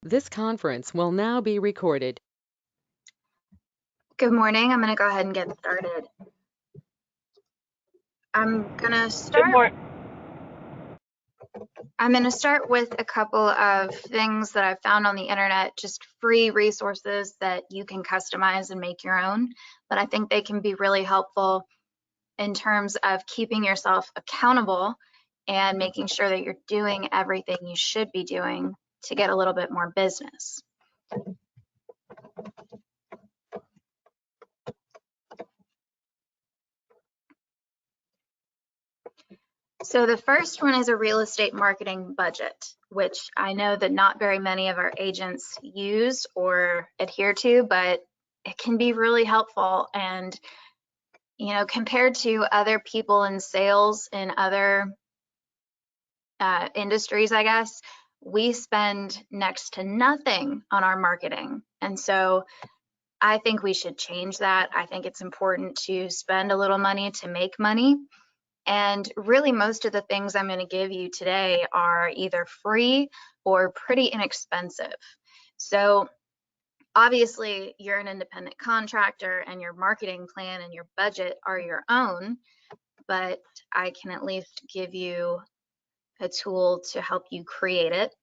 This conference will now be recorded. Good morning. I'm going to go ahead and get started. I'm going to start with a couple of things that I've found on the internet, just free resources that you can customize and make your own, but I think they can be really helpful in terms of keeping yourself accountable and making sure that you're doing everything you should be doing to get a little bit more business. So the first one is a real estate marketing budget, which I know that not very many of our agents use or adhere to, but it can be really helpful. And, you know, compared to other people in sales in other industries, I guess, we spend next to nothing on our marketing. And so I think we should change that. I think it's important to spend a little money to make money. And really, most of the things I'm going to give you today are either free or pretty inexpensive. So obviously, you're an independent contractor and your marketing plan and your budget are your own, but I can at least give you a tool to help you create it.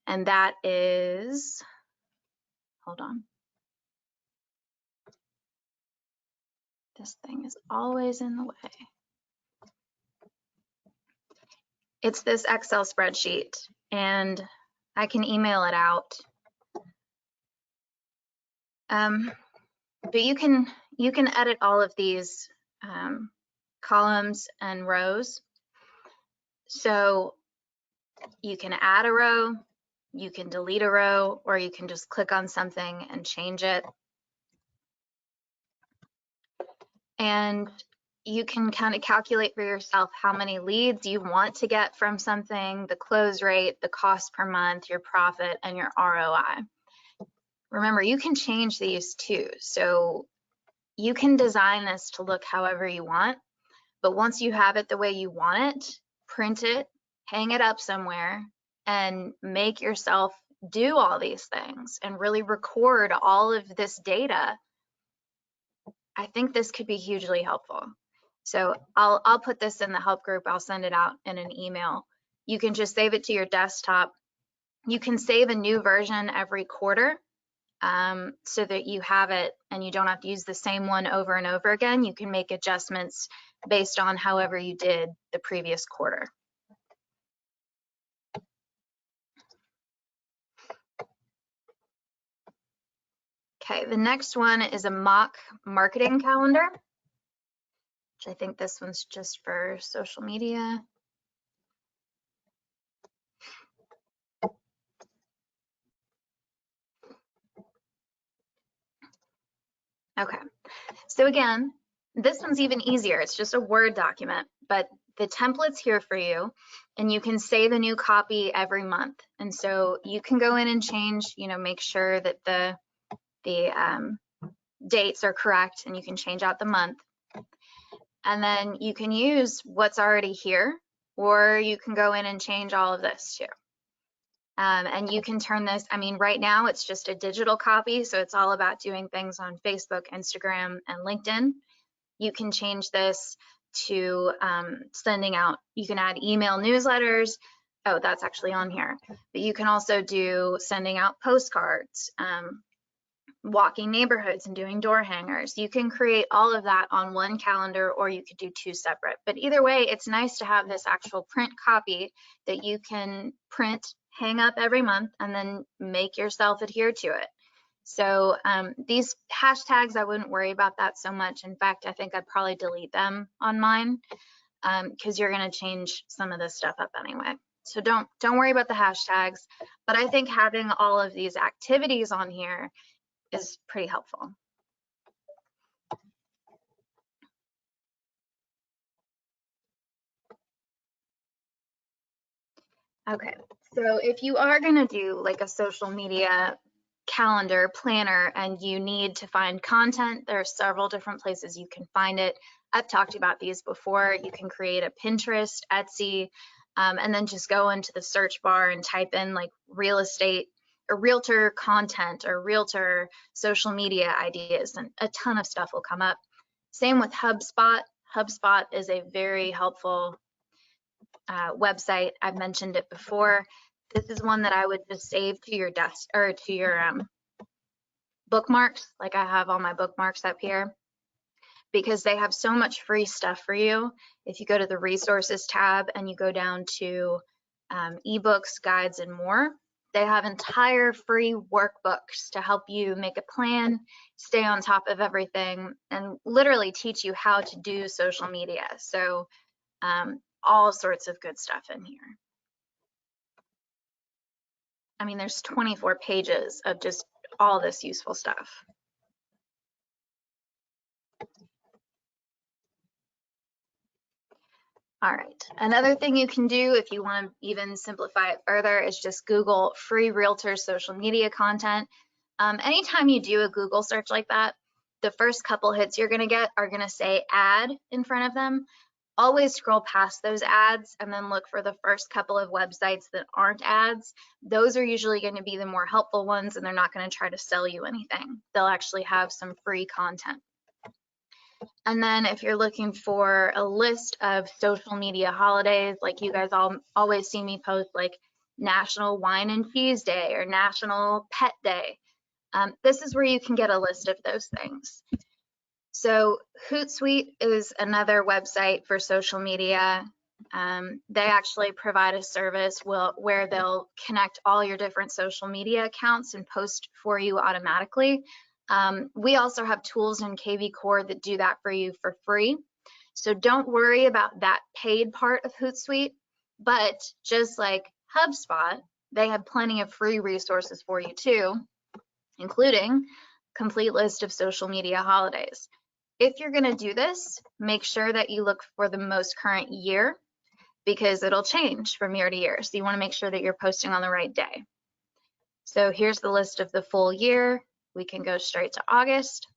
And that is, hold on. This thing is always in the way. It's this Excel spreadsheet, and I can email it out. But you can edit all of these columns and rows. So you can add a row, you can delete a row, or you can just click on something and change it. And you can kind of calculate for yourself how many leads you want to get from something, the close rate, the cost per month, your profit, and your ROI. Remember, you can change these too. So you can design this to look however you want, but once you have it the way you want it, print it, hang it up somewhere, and make yourself do all these things and really record all of this data. I think this could be hugely helpful. So I'll put this in the help group. I'll send it out in an email. You can just save it to your desktop. You can save a new version every quarter so that you have it and you don't have to use the same one over and over again. You can make adjustments based on however you did the previous quarter. Okay, the next one is a mock marketing calendar, which I think this one's just for social media. Okay, so again, this one's even easier. It's just a Word document, but the template's here for you, and you can save a new copy every month. And so you can go in and change, you know, make sure that the dates are correct, and you can change out the month. And then you can use what's already here, or you can go in and change all of this too. And you can turn this, I mean, right now it's just a digital copy, so it's all about doing things on Facebook, Instagram, and LinkedIn. You can change this to sending out, you can add email newsletters. Oh, that's actually on here. But you can also do sending out postcards, walking neighborhoods and doing door hangers. You can create all of that on one calendar, or you could do two separate. But either way, it's nice to have this actual print copy that you can print, hang up every month, and then make yourself adhere to it. So these hashtags, I wouldn't worry about that so much. In fact, I think I'd probably delete them on mine because you're going to change some of this stuff up anyway. So don't worry about the hashtags. But I think having all of these activities on here is pretty helpful. Okay, so if you are going to do like a social media calendar planner and you need to find content, there are several different places you can find it. I've talked about these before. You can create a Pinterest, Etsy, and then just go into the search bar and type in like real estate realtor content or realtor social media ideas, and a ton of stuff will come up. Same with HubSpot. HubSpot is a very helpful website. I've mentioned it before. This is one that I would just save to your desk or to your bookmarks, like I have all my bookmarks up here, because they have so much free stuff for you. If you go to the resources tab and you go down to ebooks, guides, and more, they have entire free workbooks to help you make a plan, stay on top of everything, and literally teach you how to do social media. So all sorts of good stuff in here. I mean, there's 24 pages of just all this useful stuff. All right, another thing you can do if you want to even simplify it further is just Google free realtor social media content. Anytime you do a Google search like that, the first couple hits you're gonna get are gonna say ad in front of them. Always scroll past those ads and then look for the first couple of websites that aren't ads. Those are usually going to be the more helpful ones, and they're not going to try to sell you anything. They'll actually have some free content. And then if you're looking for a list of social media holidays, like you guys always see me post like National Wine and Cheese Day or National Pet Day, this is where you can get a list of those things. So Hootsuite is another website for social media. They actually provide a service where they'll connect all your different social media accounts and post for you automatically. We also have tools in KV Core that do that for you for free. So don't worry about that paid part of Hootsuite, but just like HubSpot, they have plenty of free resources for you too, including complete list of social media holidays. If you're going to do this, make sure that you look for the most current year, because it'll change from year to year. So you want to make sure that you're posting on the right day. So here's the list of the full year. We can go straight to August.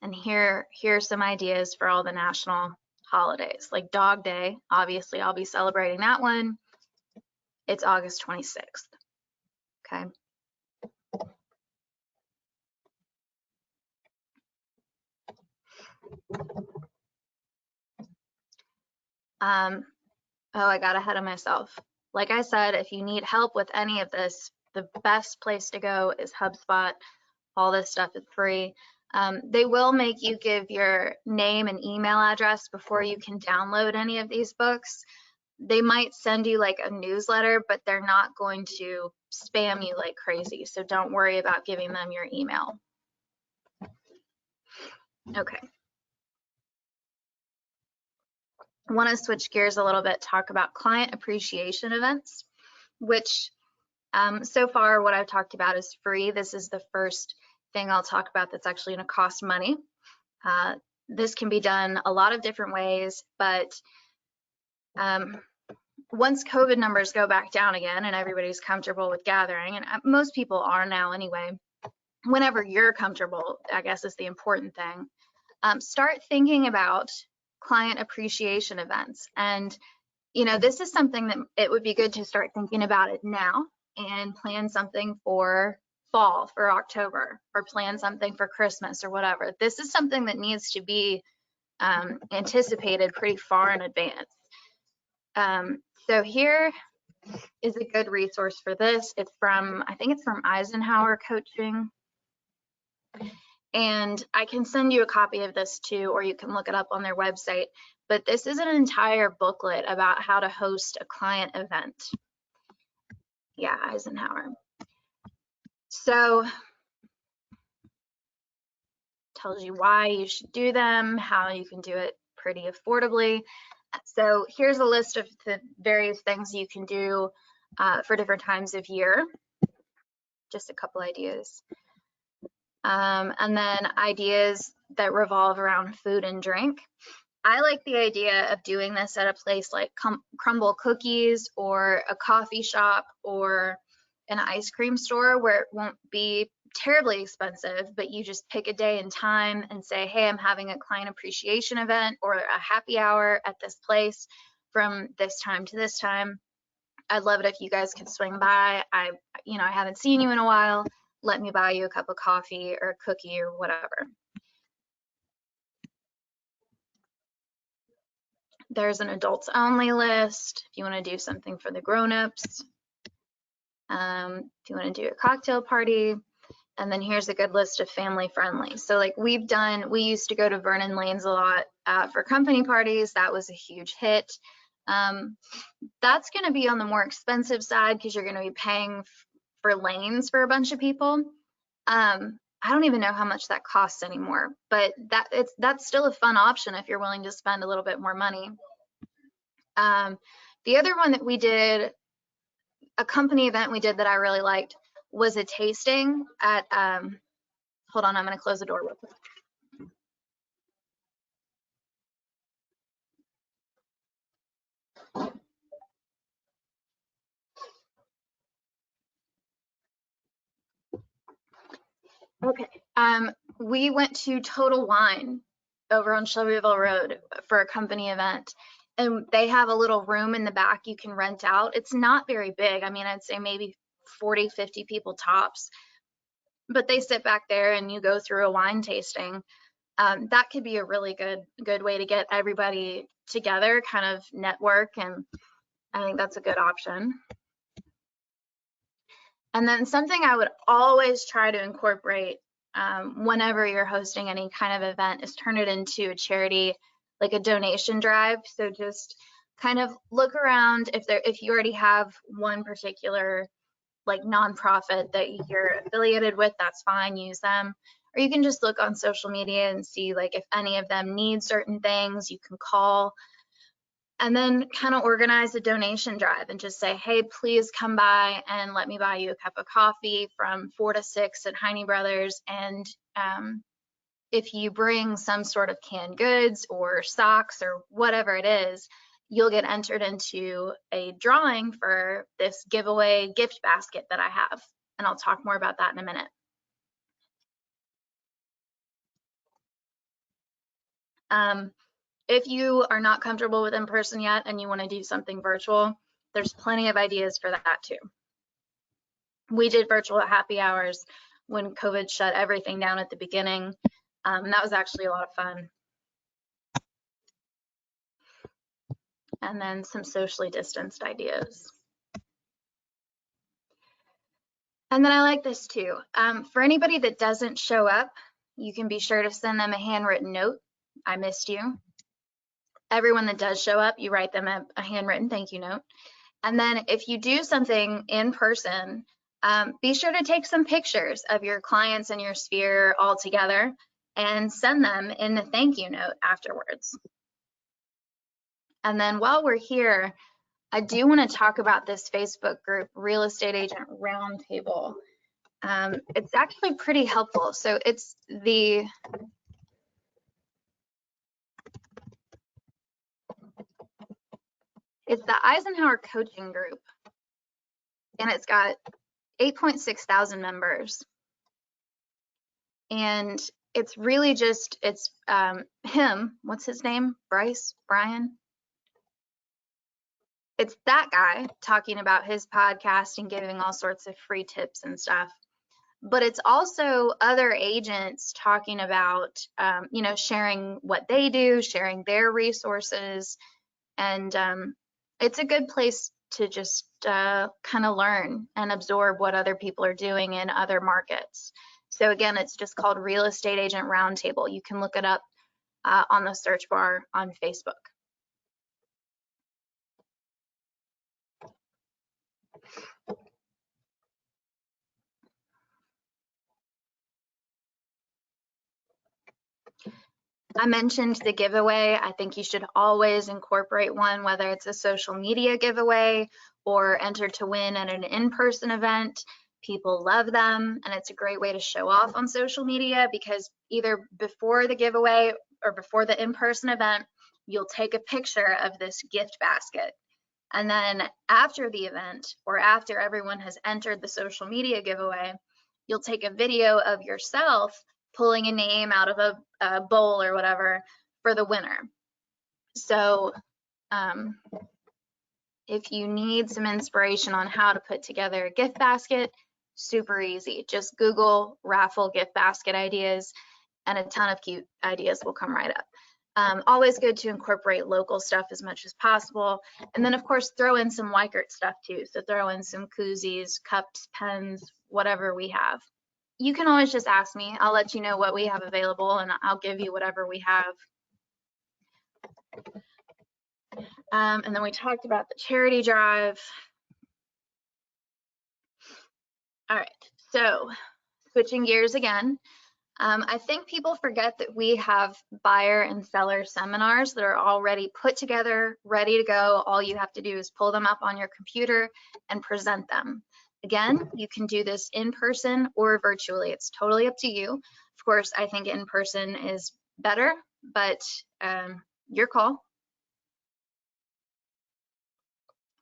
And here are some ideas for all the national holidays, like Dog Day. Obviously, I'll be celebrating that one. It's August 26th. Okay. Oh, I got ahead of myself. Like I said, if you need help with any of this, the best place to go is HubSpot. All this stuff is free. They will make you give your name and email address before you can download any of these books. They might send you like a newsletter, but they're not going to spam you like crazy. So don't worry about giving them your email. Okay. I want to switch gears a little bit, talk about client appreciation events, which so far what I've talked about is free. This is the first thing I'll talk about that's actually going to cost money. This can be done a lot of different ways, but once COVID numbers go back down again and everybody's comfortable with gathering, and most people are now anyway, whenever you're comfortable, I guess is the important thing, start thinking about client appreciation events. And, you know, this is something that it would be good to start thinking about it now and plan something for fall, for October, or plan something for Christmas or whatever. This is something that needs to be anticipated pretty far in advance. So here is a good resource for this. It's from, I think it's from Eisenhower Coaching. And I can send you a copy of this too, or you can look it up on their website. But this is an entire booklet about how to host a client event. Yeah, Eisenhower. So tells you why you should do them, how you can do it pretty affordably. So here's a list of the various things you can do for different times of year. Just a couple ideas. And then ideas that revolve around food and drink. I like the idea of doing this at a place like Crumble Cookies or a coffee shop or an ice cream store where it won't be terribly expensive, but you just pick a day and time and say, hey, I'm having a client appreciation event or a happy hour at this place from this time to this time. I'd love it if you guys could swing by. I haven't seen you in a while. Let me buy you a cup of coffee or a cookie or whatever. There's an adults only list if you want to do something for the grown-ups. If you want to do a cocktail party. And then here's a good list of family friendly. So like we used to go to Vernon Lanes a lot for company parties. That was a huge hit. That's going to be on the more expensive side because you're going to be paying for lanes for a bunch of people. I don't even know how much that costs anymore, but that's still a fun option if you're willing to spend a little bit more money. The other one that we did, a company event we did that I really liked, was a tasting at, hold on, I'm going to close the door real quick. Okay, we went to Total Wine over on Shelbyville Road for a company event, and they have a little room in the back you can rent out. It's not very big. I mean, I'd say maybe 40, 50 people tops, but they sit back there and you go through a wine tasting. That could be a really good way to get everybody together, kind of network, and I think that's a good option. And then something I would always try to incorporate whenever you're hosting any kind of event is turn it into a charity, like a donation drive. So just kind of look around if you already have one particular like nonprofit that you're affiliated with, that's fine, use them. Or you can just look on social media and see like if any of them need certain things, you can call. And then kind of organize a donation drive and just say, hey, please come by and let me buy you a cup of coffee from 4 to 6 at Heine Brothers. And if you bring some sort of canned goods or socks or whatever it is, you'll get entered into a drawing for this giveaway gift basket that I have. And I'll talk more about that in a minute. If you are not comfortable with in-person yet and you want to do something virtual, there's plenty of ideas for that too. We did virtual happy hours when COVID shut everything down at the beginning. And that was actually a lot of fun. And then some socially distanced ideas. And then I like this too. For anybody that doesn't show up, you can be sure to send them a handwritten note. I missed you. Everyone that does show up, you write them a handwritten thank you note. And then if you do something in person, be sure to take some pictures of your clients and your sphere all together and send them in the thank you note afterwards. And then while we're here, I do want to talk about this Facebook group, Real Estate Agent Roundtable. It's actually pretty helpful. So it's the Eisenhower Coaching Group, and it's got 8.6 thousand members. And it's really just, it's him, what's his name? Brian? It's that guy talking about his podcast and giving all sorts of free tips and stuff. But it's also other agents talking about, sharing what they do, sharing their resources. And it's a good place to just kind of learn and absorb what other people are doing in other markets. So again, it's just called Real Estate Agent Roundtable. You can look it up on the search bar on Facebook. I mentioned the giveaway. I think you should always incorporate one, whether it's a social media giveaway or enter to win at an in-person event. People love them, and it's a great way to show off on social media because either before the giveaway or before the in-person event, you'll take a picture of this gift basket. And then after the event or after everyone has entered the social media giveaway, you'll take a video of yourself pulling a name out of a bowl or whatever for the winner. So if you need some inspiration on how to put together a gift basket, super easy. Just Google raffle gift basket ideas and a ton of cute ideas will come right up. Always good to incorporate local stuff as much as possible. And then of course, throw in some Weikert stuff too. So throw in some koozies, cups, pens, whatever we have. You can always just ask me. I'll let you know what we have available and I'll give you whatever we have. And then we talked about the charity drive. All right, so switching gears again. I think people forget that we have buyer and seller seminars that are already put together, ready to go. All you have to do is pull them up on your computer and present them. Again, you can do this in person or virtually. It's totally up to you. Of course, I think in person is better, but your call.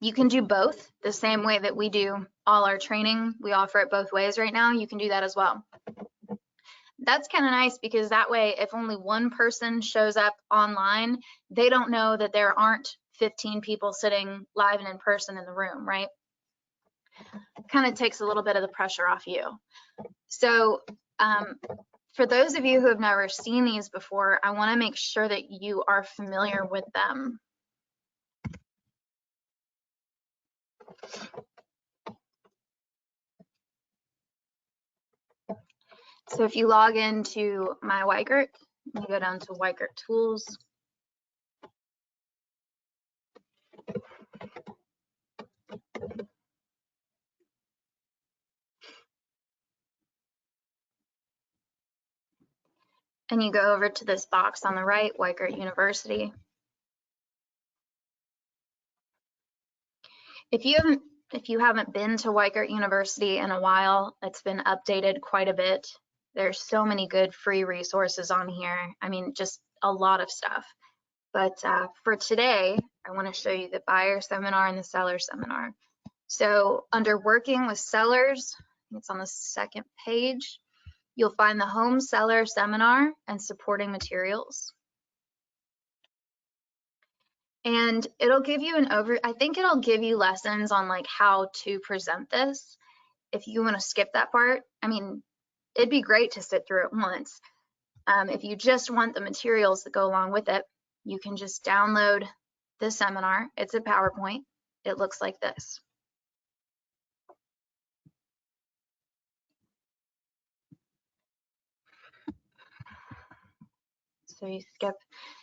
You can do both the same way that we do all our training. We offer it both ways right now. You can do that as well. That's kind of nice because that way, if only one person shows up online, they don't know that there aren't 15 people sitting live and in person in the room, right? Kind of takes a little bit of the pressure off you. So for those of you who have never seen these before, I want to make sure that you are familiar with them. So if you log into my Weikert, you go down to Weikert Tools. And you go over to this box on the right, Weikert University. If you haven't been to Weikert University in a while, it's been updated quite a bit. There's so many good free resources on here. I mean, just a lot of stuff. But for today, I want to show you the buyer seminar and the seller seminar. So under working with sellers, it's on the second page, you'll find the home seller seminar and supporting materials. And it'll give you I think it'll give you lessons on like how to present this. If you want to skip that part, I mean, it'd be great to sit through it once. If you just want the materials that go along with it, you can just download the seminar. It's a PowerPoint. It looks like this. So you skip.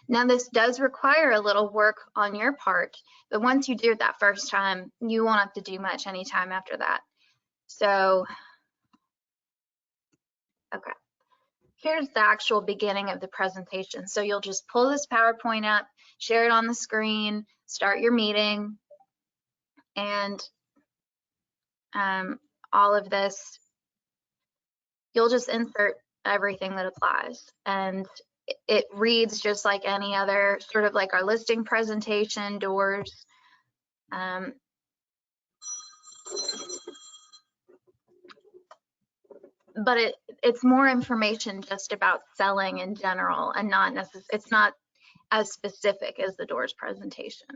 Now this does require a little work on your part, but once you do it that first time, you won't have to do much anytime after that. So, okay. Here's the actual beginning of the presentation. So you'll just pull this PowerPoint up, share it on the screen, start your meeting, and all of this, you'll just insert everything that applies. And it reads just like any other, sort of like our listing presentation, doors. But it's more information just about selling in general and not necessarily, it's not as specific as the doors presentation.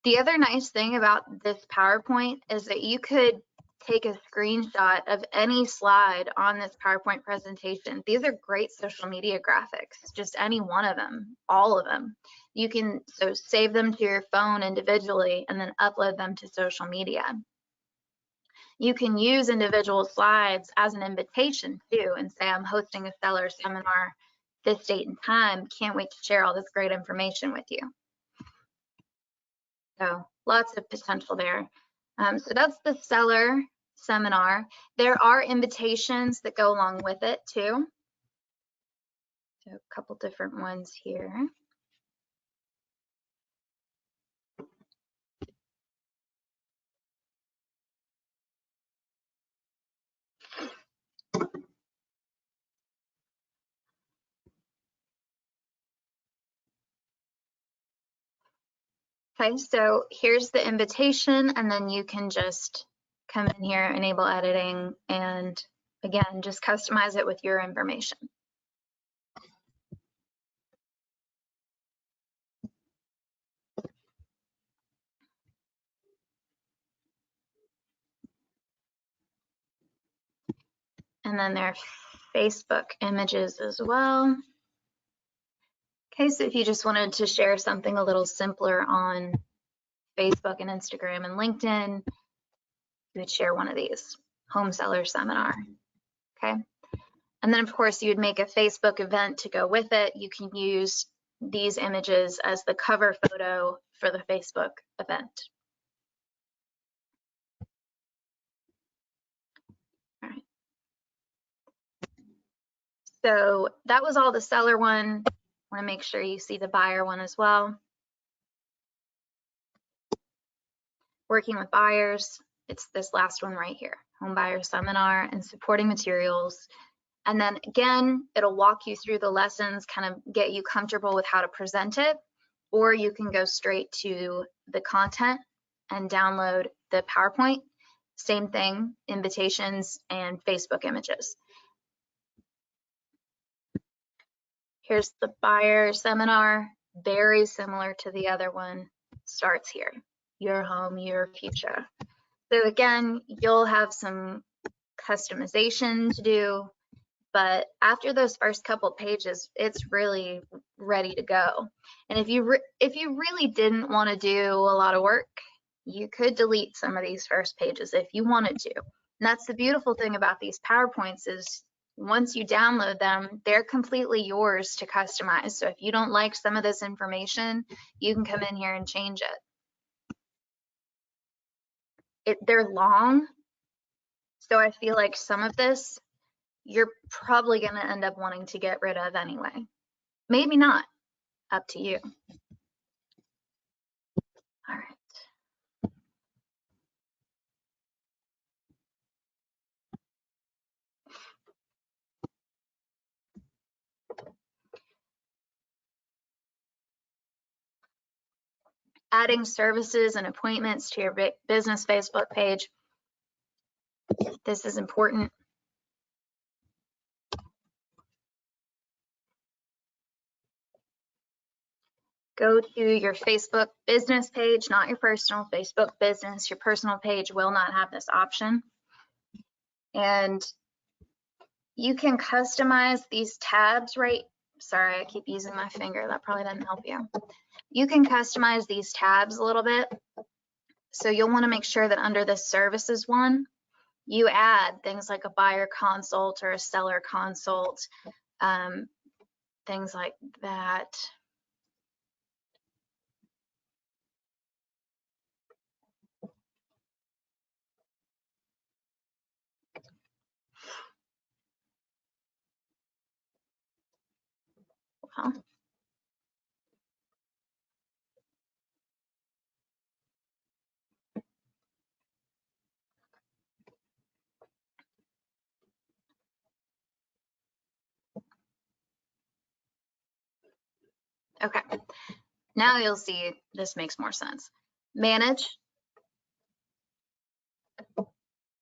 The other nice thing about this PowerPoint is that you could take a screenshot of any slide on this PowerPoint presentation. These are great social media graphics, just any one of them, all of them. You can so save them to your phone individually and then upload them to social media. You can use individual slides as an invitation too and say, I'm hosting a seller seminar this date and time. Can't wait to share all this great information with you. So lots of potential there. So that's the seller seminar. There are invitations that go along with it too. So a couple different ones here. Okay, so here's the invitation, and then you can just come in here, enable editing, and again, just customize it with your information. and then their Facebook images as well. Okay, so if you just wanted to share something a little simpler on Facebook and Instagram and LinkedIn, you would share one of these, home seller seminar, okay? And then of course you would make a Facebook event to go with it. You can use these images as the cover photo for the Facebook event. All right. So that was all the seller one. I want to make sure you see the buyer one as well. Working with buyers, it's this last one right here, home buyer seminar and supporting materials. And then again, it'll walk you through the lessons, kind of get you comfortable with how to present it, or you can go straight to the content and download the PowerPoint. Same thing, invitations and Facebook images. Here's the buyer seminar, very similar to the other one, starts here, your home, your future. So again, you'll have some customization to do, but after those first couple pages, it's really ready to go. And if you really didn't want to do a lot of work, you could delete some of these first pages if you wanted to. And that's the beautiful thing about these PowerPoints is once you download them, they're completely yours to customize. So if you don't like some of this information, you can come in here and change it. They're long, so I feel like some of this you're probably going to end up wanting to get rid of anyway. Maybe not, up to you. All right. Adding services and appointments to your business Facebook page. This is important. Go to your Facebook business page, not your personal. Facebook business. Your personal page will not have this option. And you can customize these tabs, right? Sorry, I keep using my finger. That probably doesn't help you. You can customize these tabs a little bit. So you'll want to make sure that under the services one, you add things like a buyer consult or a seller consult, things like that. Well, okay, now you'll see this makes more sense. Manage.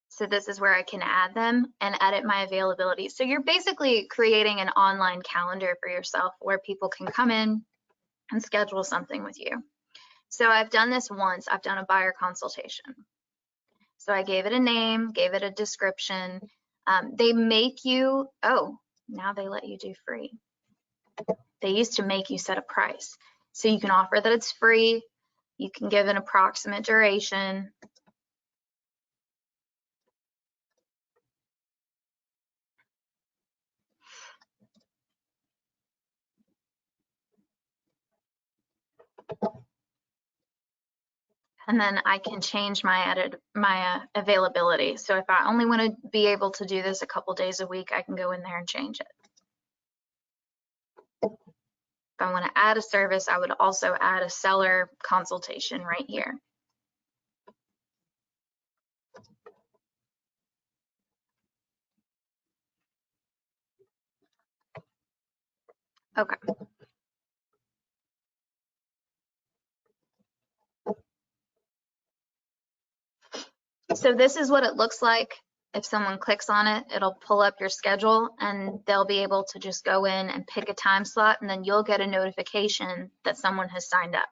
So this is where I can add them and edit my availability. So you're basically creating an online calendar for yourself where people can come in and schedule something with you. So I've done this once. I've done a buyer consultation. So I gave it a name, gave it a description. They make you, oh, now they let you do free. They used to make you set a price. So you can offer that it's free. You can give an approximate duration. And then I can change my availability. So if I only want to be able to do this a couple days a week, I can go in there and change it. If I want to add a service, I would also add a seller consultation right here. Okay. So this is what it looks like. If someone clicks on it, it'll pull up your schedule and they'll be able to just go in and pick a time slot, and then you'll get a notification that someone has signed up.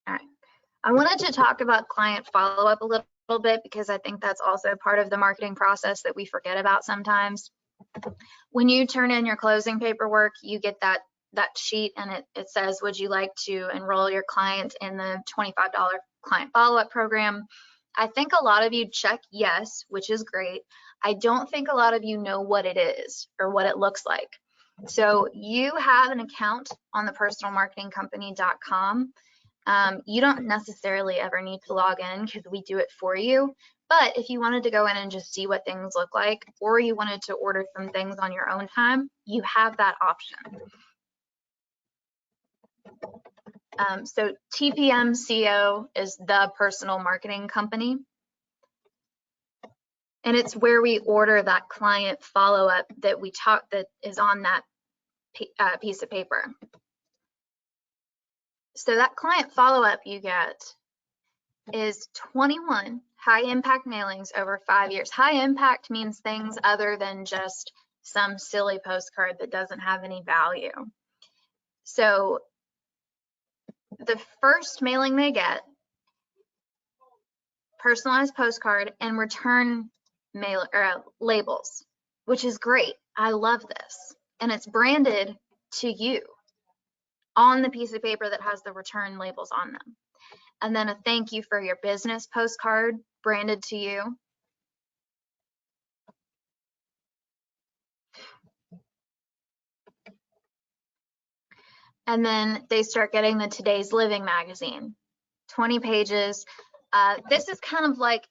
All right. I wanted to talk about client follow-up a little little bit because I think that's also part of the marketing process that we forget about sometimes. When you turn in your closing paperwork, you get that sheet, and it says, would you like to enroll your client in the $25 client follow-up program? I think a lot of you check yes, which is great. I don't think a lot of you know what it is or what it looks like. So you have an account on the personalmarketingcompany.com. You don't necessarily ever need to log in because we do it for you. But if you wanted to go in and just see what things look like, or you wanted to order some things on your own time, you have that option. So TPM.co is the personal marketing company. And it's where we order that client follow-up that that is on that piece of paper. So that client follow-up you get is 21 high impact mailings over 5 years. High impact means things other than just some silly postcard that doesn't have any value. So the first mailing they get, personalized postcard and return mail or labels, which is great. I love this. And it's branded to you on the piece of paper that has the return labels on them. And then a thank you for your business postcard branded to you. And then they start getting the Today's Living magazine, 20 pages. This is kind of like,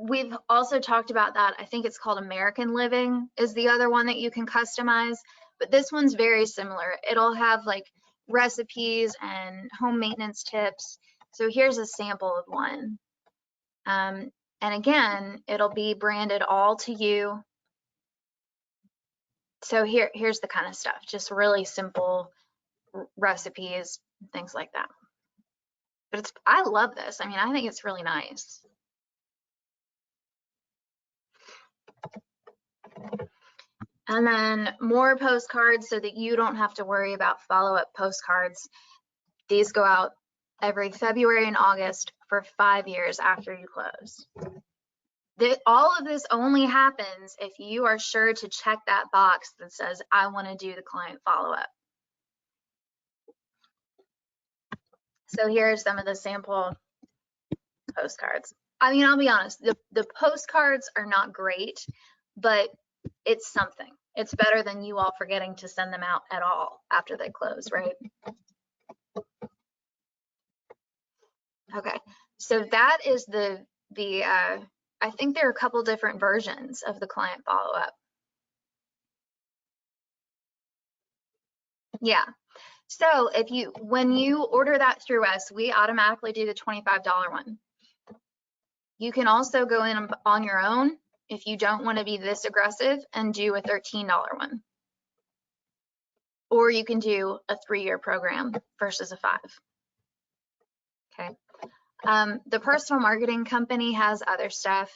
we've also talked about that. I think it's called American Living is the other one that you can customize, but this one's very similar. It'll have like recipes and home maintenance tips. So here's a sample of one. And again, it'll be branded all to you. So here's the kind of stuff, just really simple recipes, things like that. But I love this. I mean, I think it's really nice. And then more postcards so that you don't have to worry about follow-up postcards. These go out every February and August for 5 years after you close. All of this only happens if you are sure to check that box that says, I want to do the client follow-up. So here's some of the sample postcards. I mean, I'll be honest, the postcards are not great, but it's something. It's better than you all forgetting to send them out at all after they close, right? Okay, so that is I think there are a couple different versions of the client follow-up. Yeah, so when you order that through us, we automatically do the $25 one. You can also go in on your own if you don't want to be this aggressive and do a $13 one. Or you can do a 3-year program versus a 5. Okay. The personal marketing company has other stuff.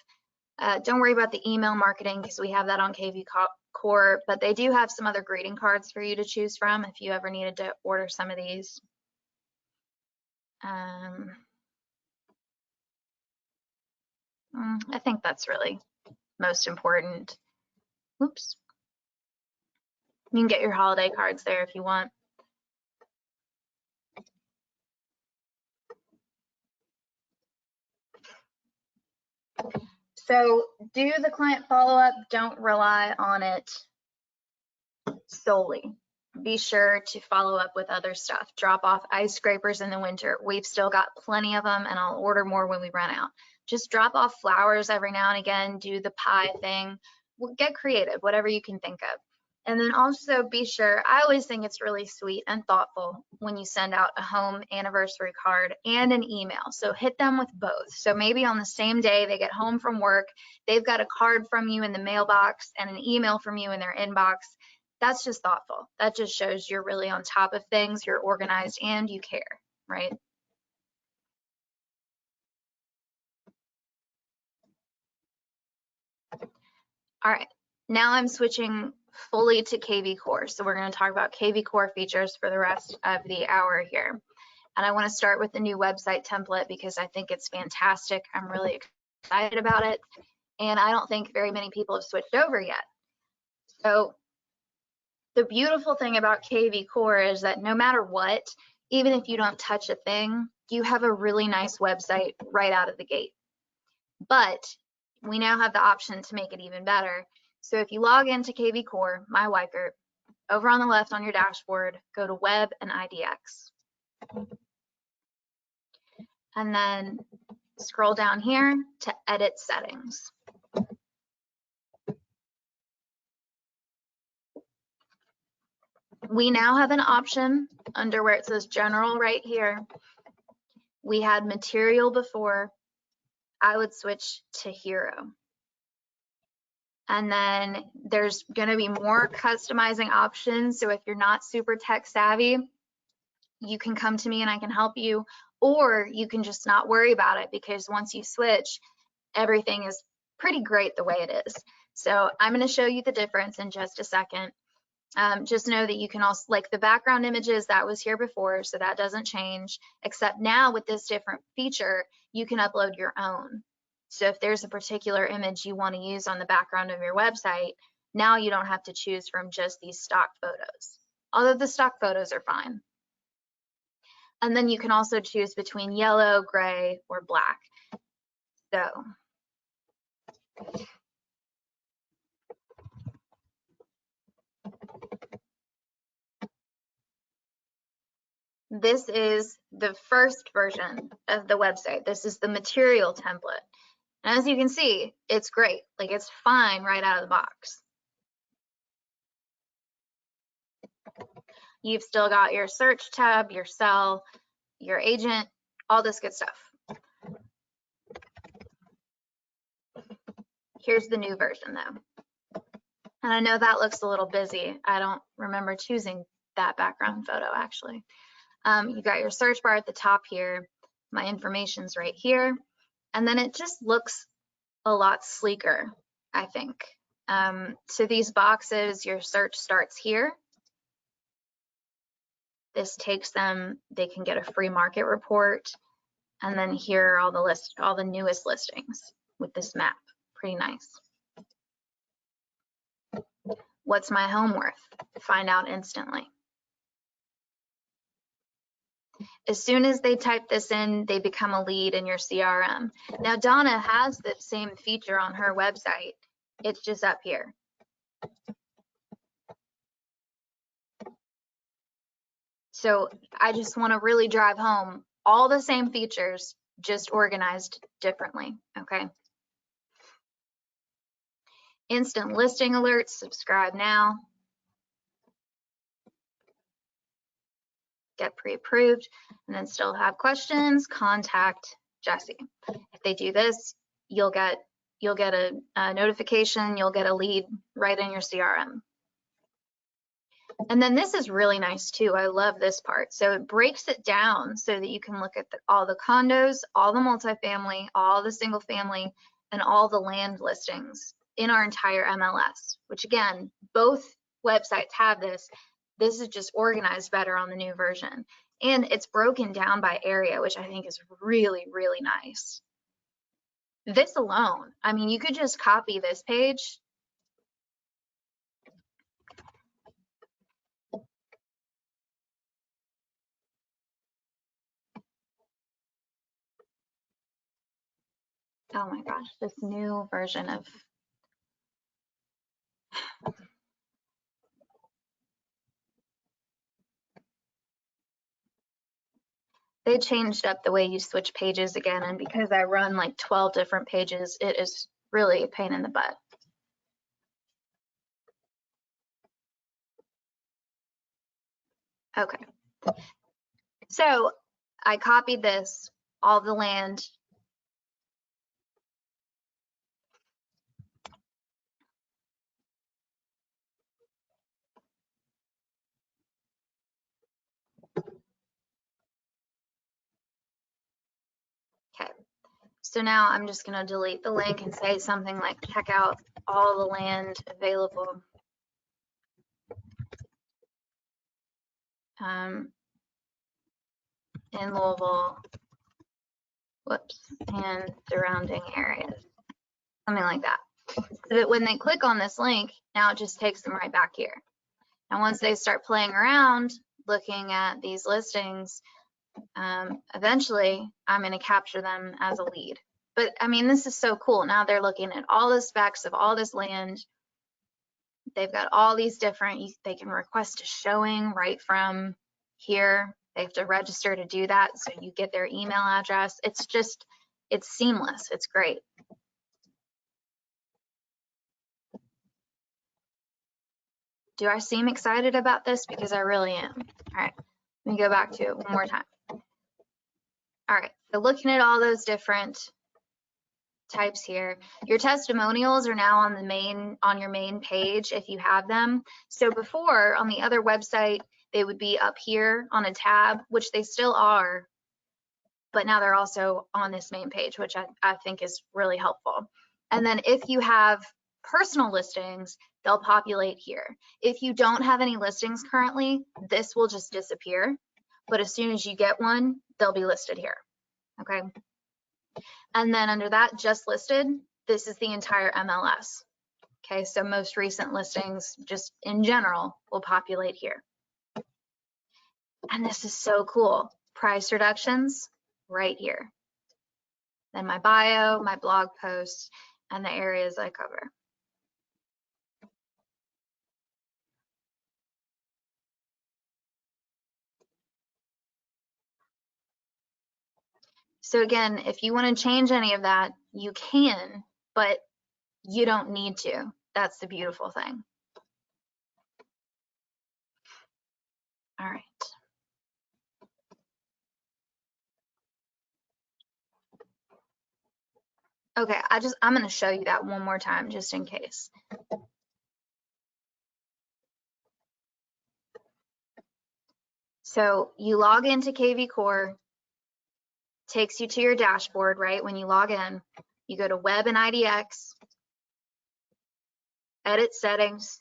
Don't worry about the email marketing because we have that on KV Core, but they do have some other greeting cards for you to choose from if you ever needed to order some of these. I think that's really most important. Oops. You can get your holiday cards there if you want. So do the client follow-up, don't rely on it solely. Be sure to follow up with other stuff. Drop off ice scrapers in the winter. We've still got plenty of them and I'll order more when we run out. Just drop off flowers every now and again, do the pie thing. Get creative, whatever you can think of. And then also be sure, I always think it's really sweet and thoughtful when you send out a home anniversary card and an email. So hit them with both. So maybe on the same day they get home from work, they've got a card from you in the mailbox and an email from you in their inbox. That's just thoughtful. That just shows you're really on top of things, you're organized and you care, right? All right, now I'm switching fully to KV Core. So we're going to talk about KV Core features for the rest of the hour here. And I want to start with the new website template because I think it's fantastic. I'm really excited about it, and I don't think very many people have switched over yet. So the beautiful thing about KV Core is that no matter what, even if you don't touch a thing, you have a really nice website right out of the gate. But we now have the option to make it even better. So if you log into KV Core, my Weichert, over on the left on your dashboard, go to Web and IDX. And then scroll down here to Edit Settings. We now have an option under where it says General right here. We had Material before. I would switch to Hero. And then there's going to be more customizing options. So if you're not super tech savvy, you can come to me and I can help you, or you can just not worry about it, because once you switch, everything is pretty great the way it is. So I'm going to show you the difference in just a second. Just know that you can also, like the background images, that was here before, so that doesn't change, except now with this different feature, you can upload your own. So if there's a particular image you want to use on the background of your website, now you don't have to choose from just these stock photos, although the stock photos are fine. And then you can also choose between yellow, gray, or black. So this is the first version of the website. This is the material template. And as you can see, it's great. Like, it's fine right out of the box. You've still got your search tab, your cell, your agent, all this good stuff. Here's the new version though. And I know that looks a little busy. I don't remember choosing that background photo actually. You got your search bar at the top here. My information's right here. And then it just looks a lot sleeker, I think. So these boxes, your search starts here. This takes them, they can get a free market report. And then here are all the newest listings with this map. Pretty nice. What's my home worth? Find out instantly. As soon as they type this in, they become a lead in your CRM. Now, Donna has the same feature on her website. It's just up here. So I just want to really drive home all the same features, just organized differently, okay? Instant listing alerts, subscribe now. Get pre-approved, and then still have questions, contact Jesse. If they do this, you'll get a notification, you'll get a lead right in your CRM. And then this is really nice too. I love this part. So it breaks it down so that you can look at all the condos, all the multifamily, all the single family, and all the land listings in our entire MLS, which again, both websites have this. This is just organized better on the new version. And it's broken down by area, which I think is really, really nice. This alone, I mean, you could just copy this page. Oh my gosh, this new version of they changed up the way you switch pages again, and because I run like 12 different pages, it is really a pain in the butt. Okay, so I copied this, all the land. Okay, so now I'm just gonna delete the link and say something like, check out all the land available. In Louisville whoops, and surrounding areas, something like that. So that when they click on this link, now it just takes them right back here. And once they start playing around, looking at these listings, eventually I'm going to capture them as a lead. But I mean, this is so cool. Now they're looking at all the specs of all this land. They've got all these different, they can request a showing right from here. They have to register to do that. So you get their email address. It's just, it's seamless. It's great. Do I seem excited about this? Because I really am. All right, let me go back to it one more time. All right, so looking at all those different types here, your testimonials are now on your main page if you have them. So before on the other website, they would be up here on a tab, which they still are, but now they're also on this main page, which I think is really helpful. And then if you have personal listings, they'll populate here. If you don't have any listings currently, this will just disappear. But as soon as you get one, they'll be listed here, okay? And then under that, just listed, this is the entire MLS. Okay, so most recent listings, just in general, will populate here. And this is so cool. Price reductions, right here. Then my bio, my blog posts, and the areas I cover. So again, if you want to change any of that, you can, but you don't need to. That's the beautiful thing. All right. Okay, I'm going to show you that one more time just in case. So you log into KV Core, takes you to your dashboard, right? When you log in, you go to Web and IDX, edit settings.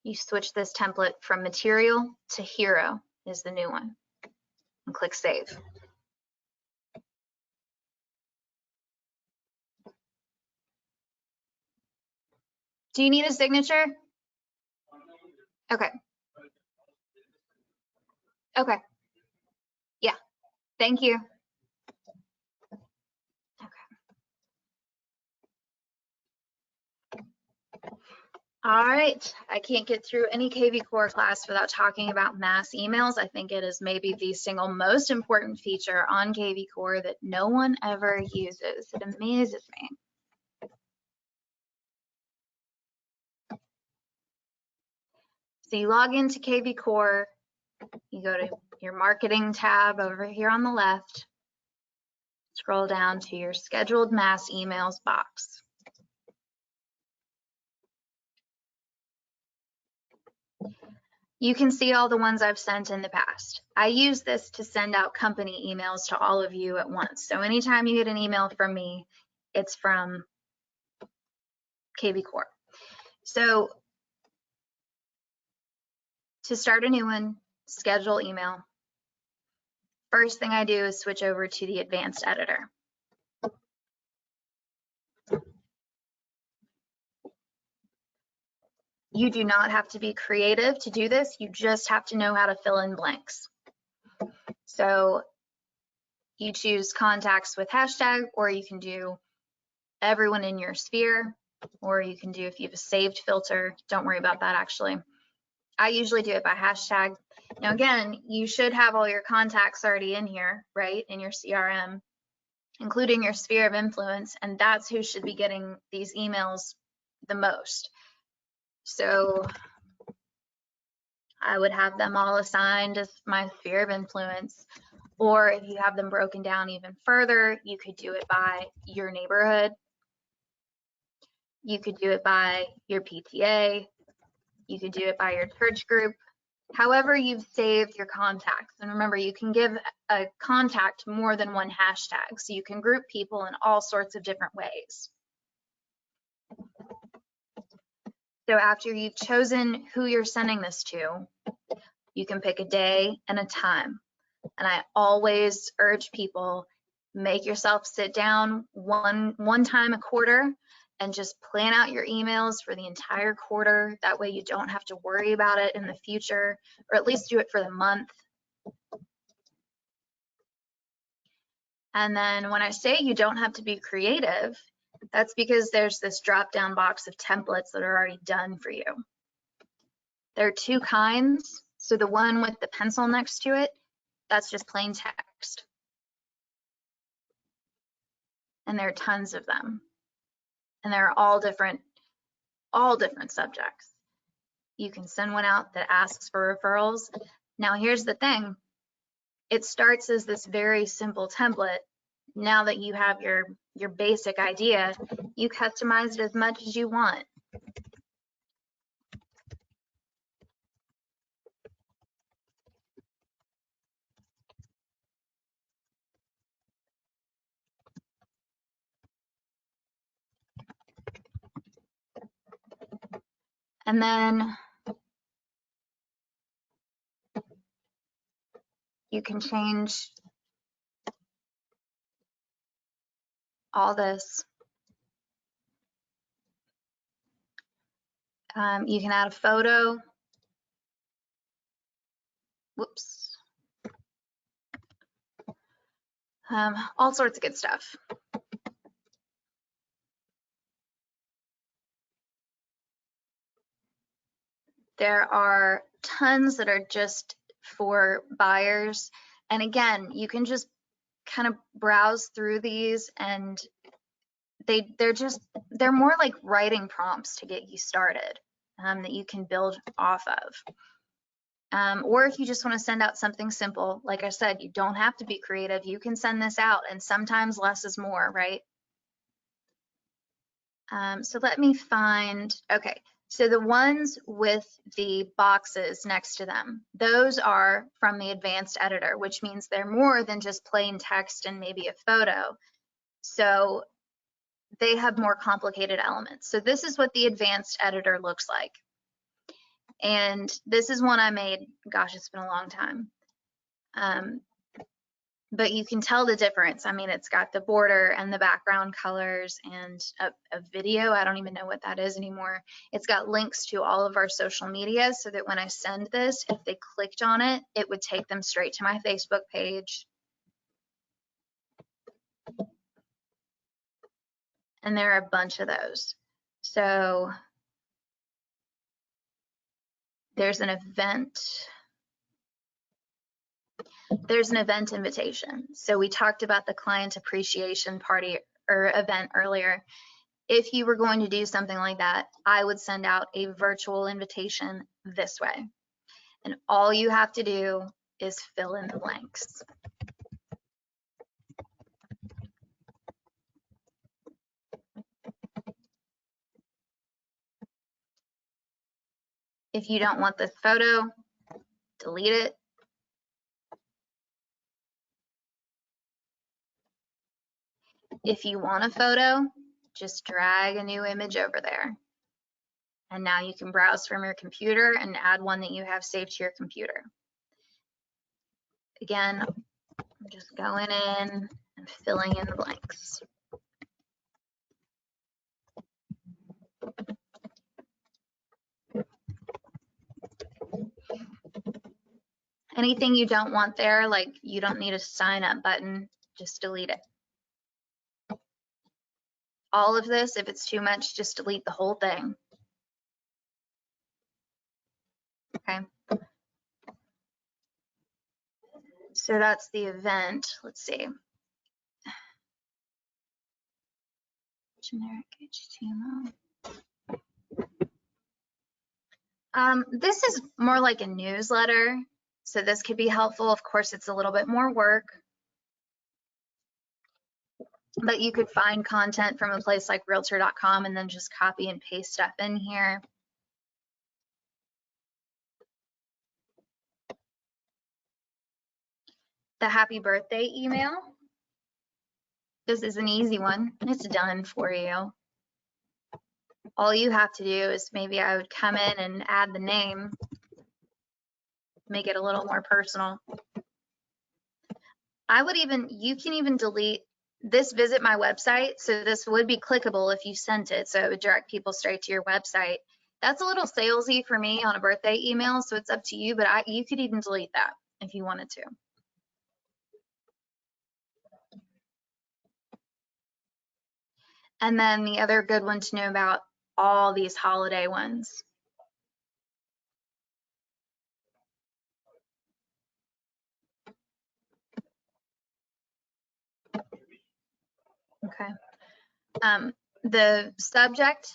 You switch this template from material to hero is the new one, and click save. Do you need a signature? Okay. Okay. Yeah. Thank you. All right, I can't get through any KV Core class without talking about mass emails. I think it is maybe the single most important feature on KV Core that no one ever uses. It amazes me. So you log into KV Core, you go to your marketing tab over here on the left, scroll down to your scheduled mass emails box. You can see all the ones I've sent in the past. I use this to send out company emails to all of you at once. So anytime you get an email from me, it's from KV Core. So to start a new one, schedule email. First thing I do is switch over to the advanced editor. You do not have to be creative to do this. You just have to know how to fill in blanks. So you choose contacts with hashtag, or you can do everyone in your sphere, or you can do, if you have a saved filter, don't worry about that actually. I usually do it by hashtag. Now again, you should have all your contacts already in here, right, in your CRM, including your sphere of influence, and that's who should be getting these emails the most. So I would have them all assigned as my sphere of influence, or if you have them broken down even further, you could do it by your neighborhood. You could do it by your PTA. You could do it by your church group. However you've saved your contacts. And remember, you can give a contact more than one hashtag, so you can group people in all sorts of different ways. So after you've chosen who you're sending this to, you can pick a day and a time. And I always urge people, make yourself sit down one time a quarter and just plan out your emails for the entire quarter. That way you don't have to worry about it in the future, or at least do it for the month. And then when I say you don't have to be creative, that's because there's this drop-down box of templates that are already done for you. There are two kinds. So the one with the pencil next to it, that's just plain text. And there are tons of them. And they're all different subjects. You can send one out that asks for referrals. Now here's the thing. It starts as this very simple template. Now that you have your basic idea, you customize it as much as you want. And then you can change all this. You can add a photo. Whoops. All sorts of good stuff. There are tons that are just for buyers. And again, you can just kind of browse through these, and they're more like writing prompts to get you started, that you can build off of. Or if you just want to send out something simple, like I said, you don't have to be creative. You can send this out, and sometimes less is more, right? So let me find, okay. So the ones with the boxes next to them, those are from the advanced editor, which means they're more than just plain text and maybe a photo. So they have more complicated elements. So this is what the advanced editor looks like. And this is one I made, gosh, it's been a long time. But you can tell the difference. I mean, it's got the border and the background colors and a video. I don't even know what that is anymore. It's got links to all of our social media so that when I send this, if they clicked on it, it would take them straight to my Facebook page. And there are a bunch of those. So there's an event. There's an event invitation. So we talked about the client appreciation party or event earlier. If you were going to do something like that, I would send out a virtual invitation this way. And all you have to do is fill in the blanks. If you don't want this photo, delete it. If you want a photo, just drag a new image over there. And now you can browse from your computer and add one that you have saved to your computer. Again, I'm just going in and filling in the blanks. Anything you don't want there, like you don't need a sign up button, just delete it. All of this, if it's too much, just delete the whole thing. Okay. So that's the event. Let's see. Generic HTML. This is more like a newsletter, so this could be helpful. Of course, it's a little bit more work, but you could find content from a place like realtor.com and then just copy and paste stuff in here. The happy birthday email. This is an easy one. It's done for you. All you have to do is maybe I would come in and add the name, make it a little more personal. you can even delete this, visit my website. So this would be clickable if you sent it. So it would direct people straight to your website. That's a little salesy for me on a birthday email. So it's up to you, but you could even delete that if you wanted to. And then the other good one to know about all these holiday ones. Okay. The subject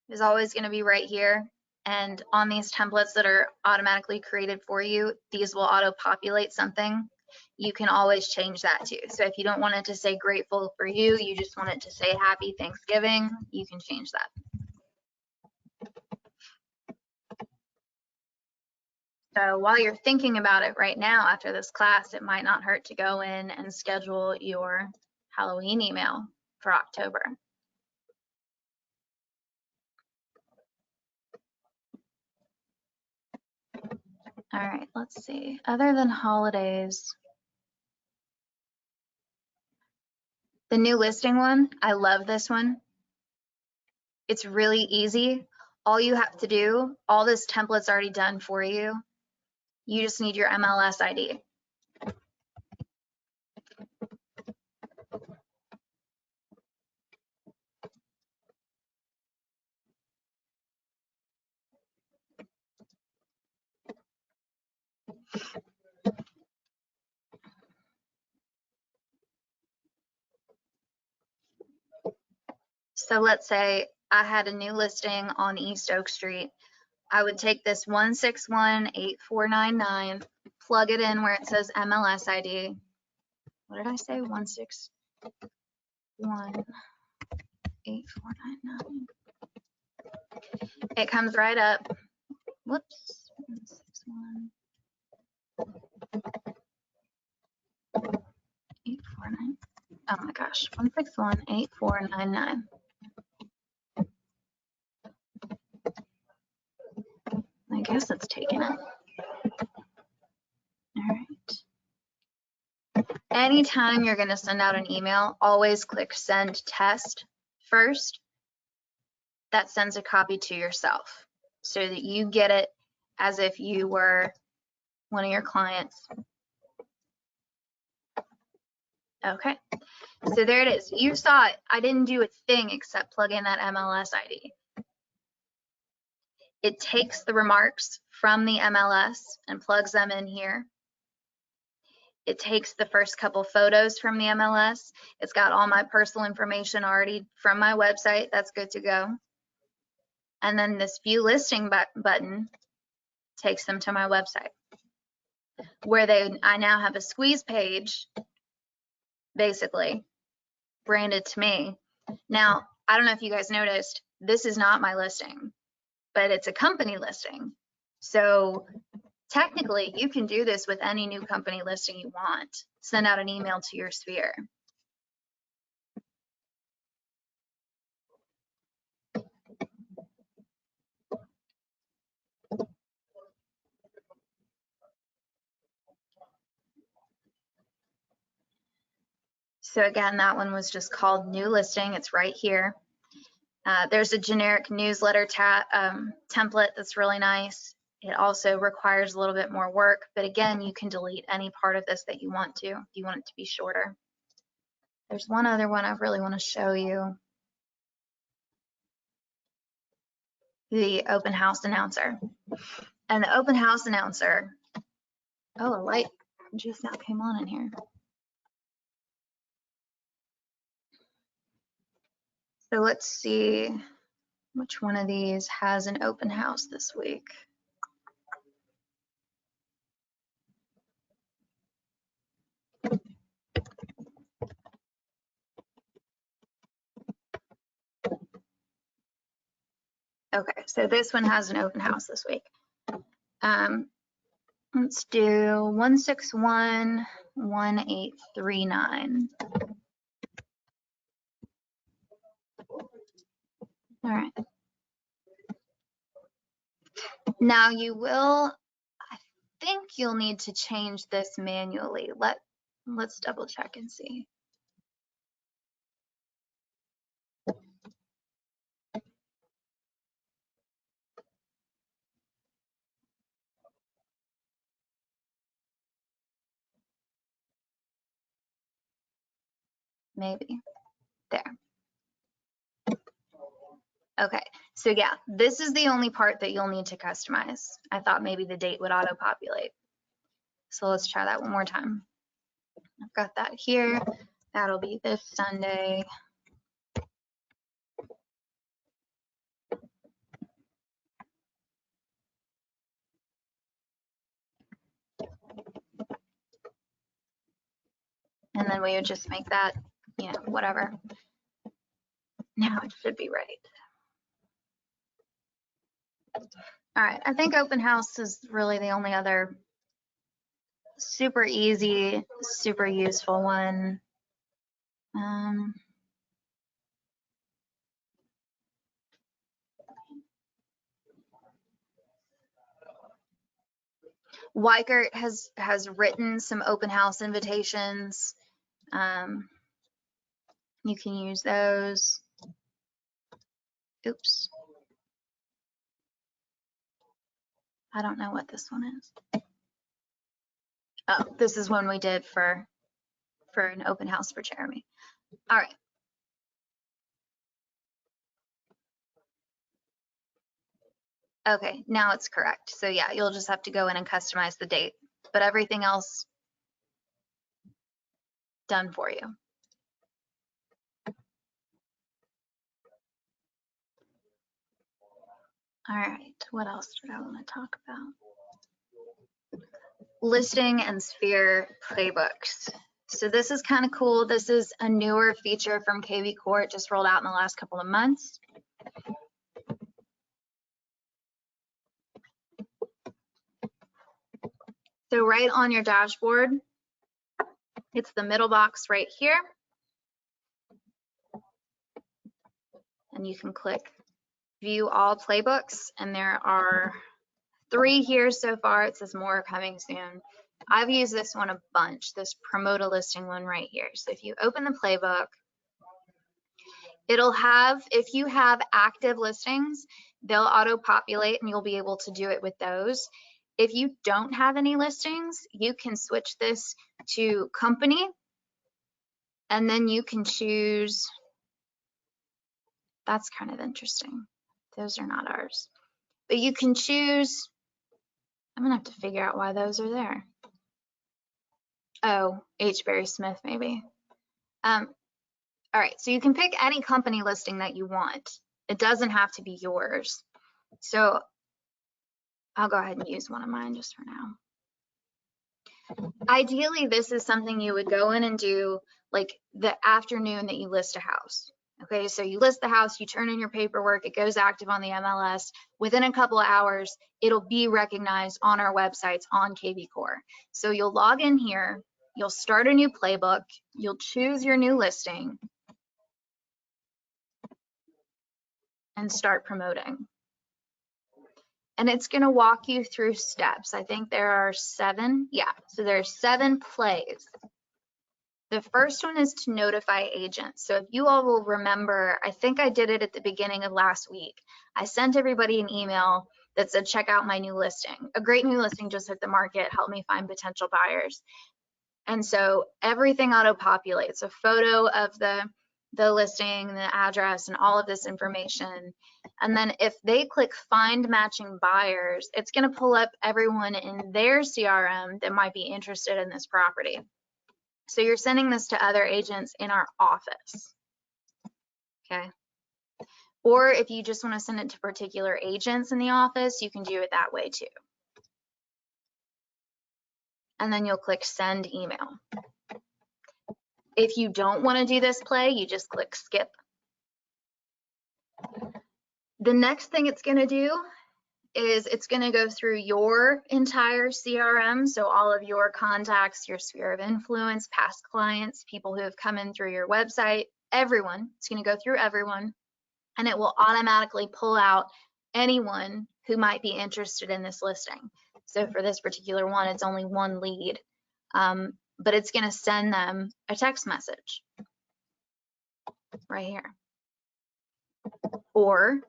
is always going to be right here. And on these templates that are automatically created for you, these will auto-populate something. You can always change that too. So if you don't want it to say grateful for you, you just want it to say happy Thanksgiving, you can change that. So while you're thinking about it right now after this class, it might not hurt to go in and schedule your Halloween email for October. All right, let's see. Other than holidays, the new listing one, I love this one. It's really easy. All you have to do, all this template's already done for you. You just need your MLS ID. So let's say I had a new listing on East Oak Street. I would take this 1618499, plug it in where it says MLS ID. What did I say? 1618499. It comes right up. Whoops. 1618499. Oh my gosh. 1618499. I guess it's taken it. All right. Anytime you're going to send out an email, always click send test first. That sends a copy to yourself so that you get it as if you were one of your clients. Okay, so there it is. You saw it. I didn't do a thing except plug in that MLS ID. It takes the remarks from the MLS and plugs them in here. It takes the first couple photos from the MLS. It's got all my personal information already from my website. That's good to go. And then this view listing button takes them to my website where I now have a squeeze page, basically branded to me. Now, I don't know if you guys noticed, this is not my listing, but it's a company listing. So technically you can do this with any new company listing you want. Send out an email to your sphere. So again, that one was just called new listing. It's right here. There's a generic newsletter template that's really nice. It also requires a little bit more work, but again, you can delete any part of this that you want to, if you want it to be shorter. There's one other one I really want to show you. The open house announcer. And the open house announcer, oh, a light just now came on in here. So let's see which one of these has an open house this week. Okay, so this one has an open house this week. Let's do 1611839. All right. Now you will, I think you'll need to change this manually. Let Let's double check and see. Maybe. There. Okay, so yeah, this is the only part that you'll need to customize. I thought maybe the date would auto-populate. So let's try that one more time. I've got that here. That'll be this Sunday. And then we would just make that, you know, whatever. Now it should be right. All right, I think open house is really the only other super easy, super useful one. Weikert has written some open house invitations. You can use those. Oops. I don't know what this one is. Oh, this is one we did for an open house for Jeremy. All right. Okay, now it's correct. So yeah, you'll just have to go in and customize the date, but everything else done for you. All right, what else did I want to talk about? Listing and Sphere playbooks. So this is kind of cool. This is a newer feature from KV Core. It just rolled out in the last couple of months. So right on your dashboard, it's the middle box right here. And you can click view all playbooks, and there are 3 here so far. It says more coming soon. I've used this one a bunch, this promote a listing one right here. So if you open the playbook, it'll have, if you have active listings, they'll auto-populate and you'll be able to do it with those. If you don't have any listings, you can switch this to company, and then you can choose, that's kind of interesting. Those are not ours. But you can choose, I'm gonna have to figure out why those are there. Oh, H. Barry Smith, maybe. All right, so you can pick any company listing that you want. It doesn't have to be yours. So I'll go ahead and use one of mine just for now. Ideally, this is something you would go in and do like the afternoon that you list a house. Okay, so you list the house, you turn in your paperwork, it goes active on the MLS. Within a couple of hours, it'll be recognized on our websites on KV Core. So you'll log in here, you'll start a new playbook, you'll choose your new listing, and start promoting. And it's going to walk you through steps. I think there are 7. Yeah, so there's 7 plays. The first one is to notify agents. So if you all will remember, I think I did it at the beginning of last week. I sent everybody an email that said, check out my new listing. A great new listing just hit the market, help me find potential buyers. And so everything auto-populates, a photo of the listing, the address, and all of this information. And then if they click find matching buyers, it's going to pull up everyone in their CRM that might be interested in this property. So you're sending this to other agents in our office, okay? Or if you just want to send it to particular agents in the office, you can do it that way too. And then you'll click send email. If you don't want to do this play, you just click skip. The next thing it's going to do is it's going to go through your entire CRM. So all of your contacts, your sphere of influence, past clients, people who have come in through your website, everyone. It's going to go through everyone, and it will automatically pull out anyone who might be interested in this listing. So for this particular one, it's only 1 lead. but it's going to send them a text message right here. Or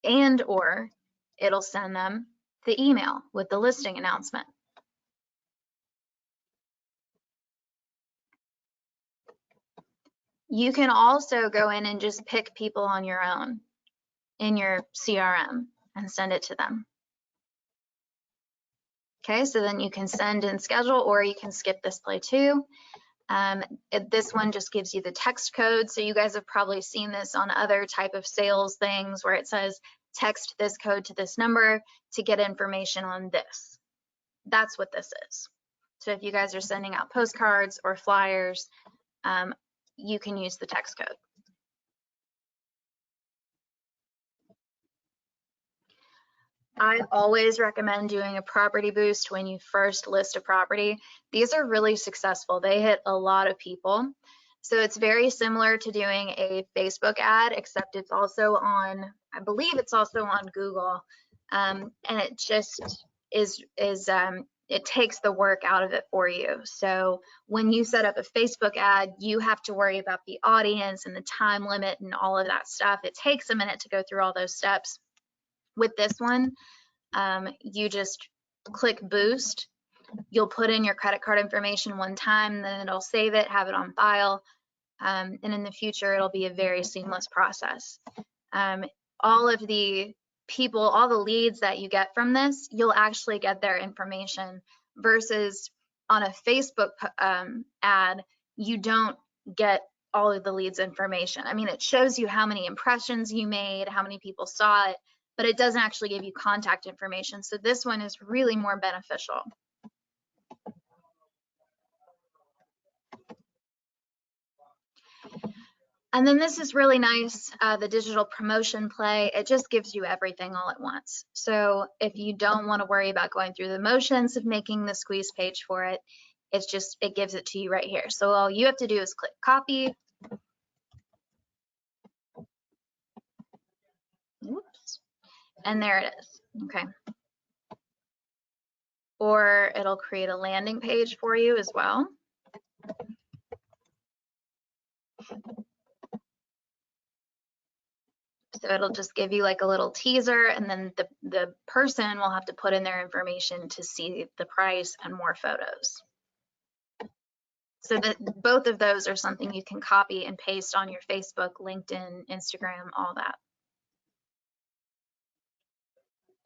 it'll send them the email with the listing announcement. You can also go in and just pick people on your own in your CRM and send it to them. Okay, so then you can send and schedule, or you can skip display too. This one just gives you the text code. So you guys have probably seen this on other type of sales things where it says text this code to this number to get information on this. That's what this is. So if you guys are sending out postcards or flyers, you can use the text code. I always recommend doing a property boost when you first list a property. These are really successful. They hit a lot of people. So it's very similar to doing a Facebook ad, except it's also on, I believe it's also on Google. And it just it takes the work out of it for you. So when you set up a Facebook ad, you have to worry about the audience and the time limit and all of that stuff. It takes a minute to go through all those steps. With this one, you just click boost. You'll put in your credit card information one time, then it'll save it, have it on file, and in the future, it'll be a very seamless process. All of the people, all the leads that you get from this, you'll actually get their information, versus on a Facebook ad, you don't get all of the leads information. I mean, it shows you how many impressions you made, how many people saw it, but it doesn't actually give you contact information. So this one is really more beneficial. And then this is really nice, the digital promotion play. It just gives you everything all at once. So if you don't want to worry about going through the motions of making the squeeze page for it, it gives it to you right here. So all you have to do is click copy. Oops. And there it is. Okay. Or it'll create a landing page for you as well. So it'll just give you like a little teaser, and then the person will have to put in their information to see the price and more photos. So that both of those are something you can copy and paste on your Facebook, LinkedIn, Instagram, all that.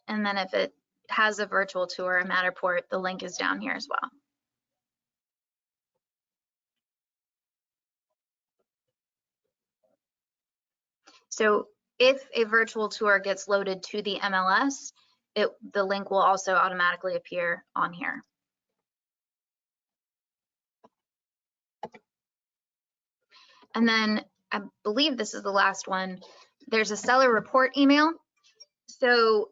And then if it has a virtual tour, a Matterport, the link is down here as well. So if a virtual tour gets loaded to the MLS, the link will also automatically appear on here. And then I believe this is the last one. There's a seller report email. So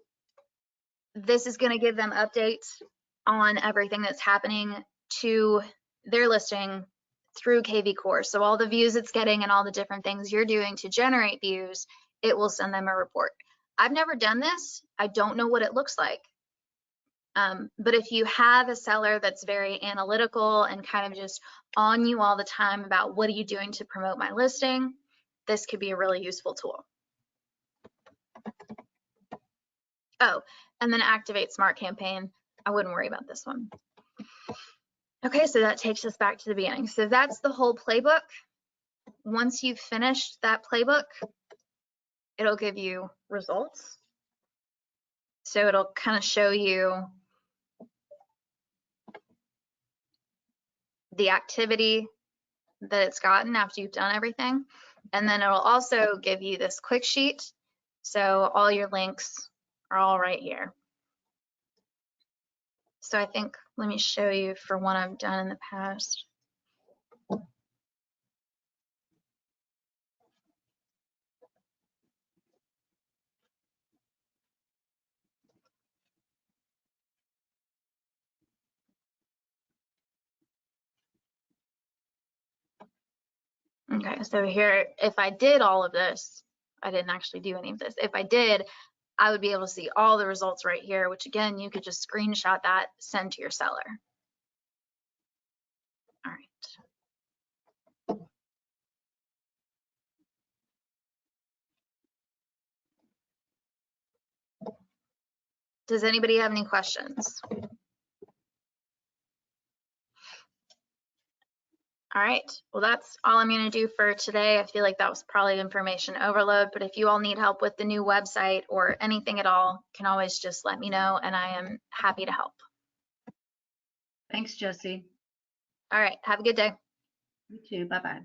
this is going to give them updates on everything that's happening to their listing through KV Core. So all the views it's getting and all the different things you're doing to generate views, it will send them a report. I've never done this. I don't know what it looks like. But if you have a seller that's very analytical and kind of just on you all the time about what are you doing to promote my listing, this could be a really useful tool. Oh, and then activate Smart Campaign. I wouldn't worry about this one. Okay, so that takes us back to the beginning. So that's the whole playbook. Once you've finished that playbook, it'll give you results. So it'll kind of show you the activity that it's gotten after you've done everything. And then it'll also give you this quick sheet. So all your links are all right here. So I think, let me show you for one I've done in the past. Okay, so here, if I did all of this, I didn't actually do any of this. If I did, I would be able to see all the results right here, which again, you could just screenshot that, send to your seller. Does anybody have any questions? All right, well, that's all I'm going to do for today. I feel like that was probably information overload, but if you all need help with the new website or anything at all, can always just let me know and I am happy to help. Thanks, Jesse. All right, have a good day. You too. Bye-bye.